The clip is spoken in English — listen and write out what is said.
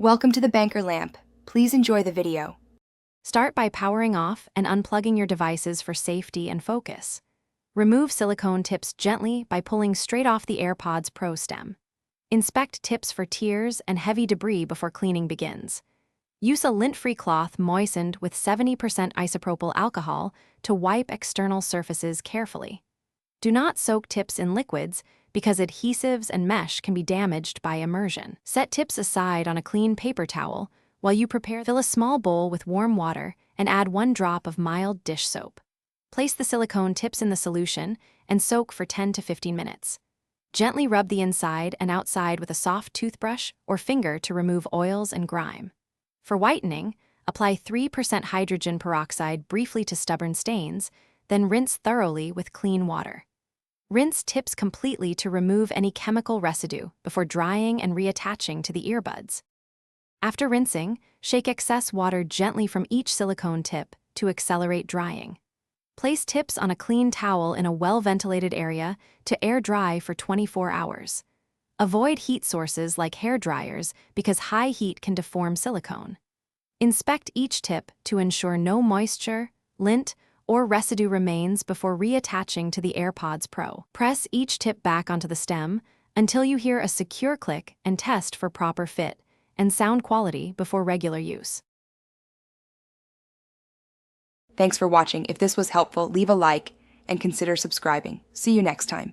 Welcome to the banker lamp. Please enjoy the video. Start by powering off and unplugging your devices for safety and focus. Remove silicone tips gently by pulling straight off the AirPods Pro stem. Inspect tips for tears and heavy debris before cleaning begins. Use a lint-free cloth moistened with 70% isopropyl alcohol to wipe external surfaces carefully. Do not soak tips in liquids because adhesives and mesh can be damaged by immersion. Set tips aside on a clean paper towel while you prepare. Fill a small bowl with warm water and add 1 drop of mild dish soap. Place the silicone tips in the solution and soak for 10 to 15 minutes. Gently rub the inside and outside with a soft toothbrush or finger to remove oils and grime. For whitening, apply 3% hydrogen peroxide briefly to stubborn stains, then rinse thoroughly with clean water. Rinse tips completely to remove any chemical residue before drying and reattaching to the earbuds. After rinsing, shake excess water gently from each silicone tip to accelerate drying. Place tips on a clean towel in a well-ventilated area to air dry for 24 hours. Avoid heat sources like hair dryers because high heat can deform silicone. Inspect each tip to ensure no moisture, lint, or residue remains before reattaching to the AirPods Pro. Press each tip back onto the stem until you hear a secure click and test for proper fit and sound quality before regular use. Thanks for watching. If this was helpful, leave a like and consider subscribing. See you next time.